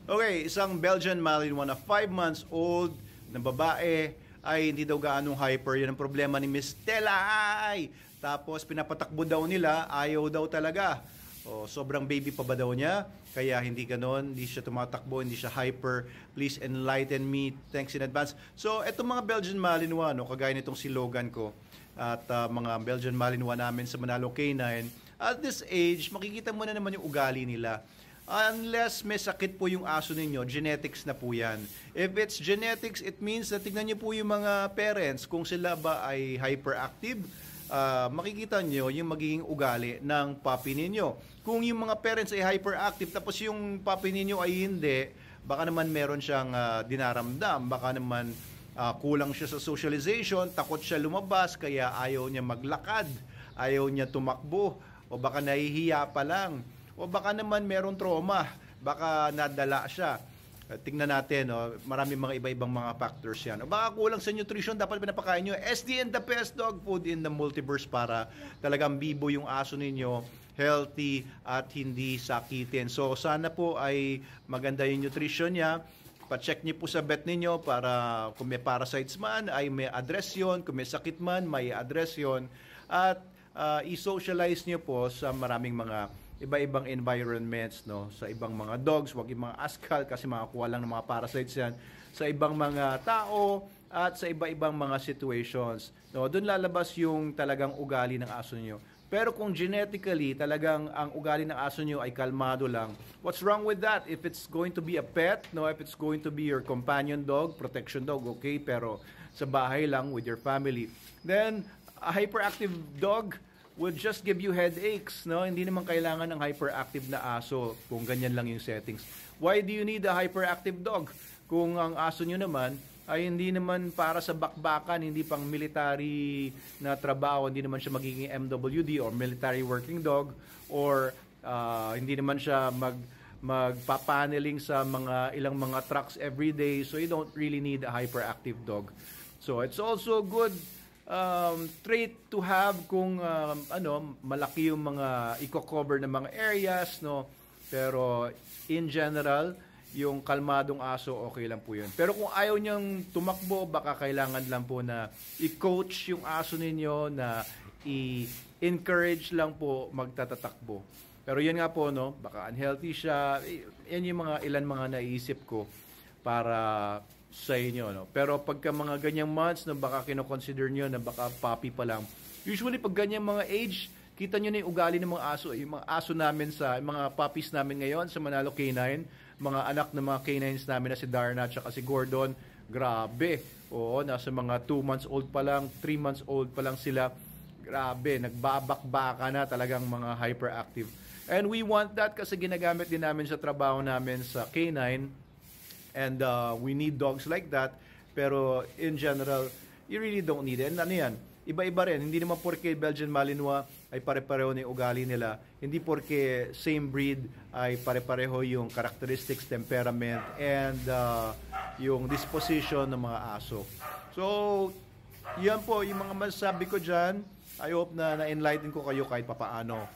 Okay, isang Belgian Malinois na 5 months old na babae ay hindi daw gaanong hyper. Yan ang problema ni Miss Telay. Tapos pinapatakbo daw nila, ayaw daw talaga. O, sobrang baby pa ba daw niya? Kaya hindi ganon, hindi siya tumatakbo, hindi siya hyper. Please enlighten me. Thanks in advance. So, etong mga Belgian Malinois, no, kagaya nitong si Logan ko, at mga Belgian Malinois namin sa Manalo K9, at this age, makikita mo na naman yung ugali nila. Unless may sakit po yung aso ninyo, genetics na po yan. If it's genetics, it means na tignan nyo po yung mga parents, kung sila ba ay hyperactive, makikita nyo yung magiging ugali ng puppy ninyo. Kung yung mga parents ay hyperactive, tapos yung puppy ninyo ay hindi, baka naman meron siyang dinaramdam, baka naman kulang siya sa socialization, takot siya lumabas, kaya ayaw niya maglakad, ayaw niya tumakbo, o baka nahihiya pa lang. O baka naman meron trauma, baka nadala siya. Tingnan natin, no? Marami mga iba-ibang mga factors yan. O baka kulang sa nutrition, dapat pinapakain nyo SDN the best dog food in the multiverse para talagang bibo yung aso ninyo, healthy at hindi sakitin. So sana po ay maganda yung nutrition niya. Pa-check niyo po sa vet ninyo para kung may parasites man ay may address yun, kung may sakit man may address yun. At i-socialize niyo po sa maraming mga iba-ibang environments, no, sa ibang mga dogs, wag yung mga askal kasi makakuha lang ng mga parasites yan, sa ibang mga tao at sa iba-ibang mga situations, no, doon lalabas yung talagang ugali ng aso niyo. Pero kung genetically talagang ang ugali ng aso niyo ay kalmado lang, what's wrong with that? If it's going to be a pet, no, if it's going to be your companion dog, protection dog, okay, pero sa bahay lang with your family, then a hyperactive dog would just give you headaches, no? Hindi naman kailangan ng hyperactive na aso kung ganyan lang yung settings. Why do you need a hyperactive dog? Kung ang aso nyo naman ay hindi naman para sa bakbakan, hindi pang military na trabaho, hindi naman siya magiging MWD or military working dog, or hindi naman siya magpapaneling sa mga ilang mga trucks every day, so you don't really need a hyperactive dog. So it's also good trait to have kung malaki yung mga i-cover ng mga areas, no, pero in general yung kalmadong aso okay lang po yun. Pero kung ayaw niyang tumakbo, baka kailangan lang po na i-coach yung aso ninyo, na i-encourage lang po magtatatakbo. Pero yan nga po, no, baka unhealthy siya. Yan yung ilan mga naisip ko para sa inyo, no? Pero pagka mga ganyang months na baka kino-consider nyo na baka puppy pa lang, usually pag ganyang mga age, kita nyo na yung ugali ng mga aso. Yung mga aso namin mga puppies namin ngayon sa Manalo K9, mga anak ng mga K9s namin na si Darna at si Gordon, grabe. Oo, nasa mga 2 months old pa lang, 3 months old pa lang sila. Grabe, nagbabakbaka na talagang mga hyperactive. And we want that kasi ginagamit din namin sa trabaho namin sa K9. And we need dogs like that. Pero in general, you really don't need it. And ano yan? Iba-iba rin. Hindi naman porke Belgian Malinois ay pare-pareho na yung ugali nila. Hindi porke same breed ay pare-pareho yung characteristics, temperament, and yung disposition ng mga aso. So, yan po yung mga masasabi ko dyan. I hope na na-enlighten ko kayo kahit papaano.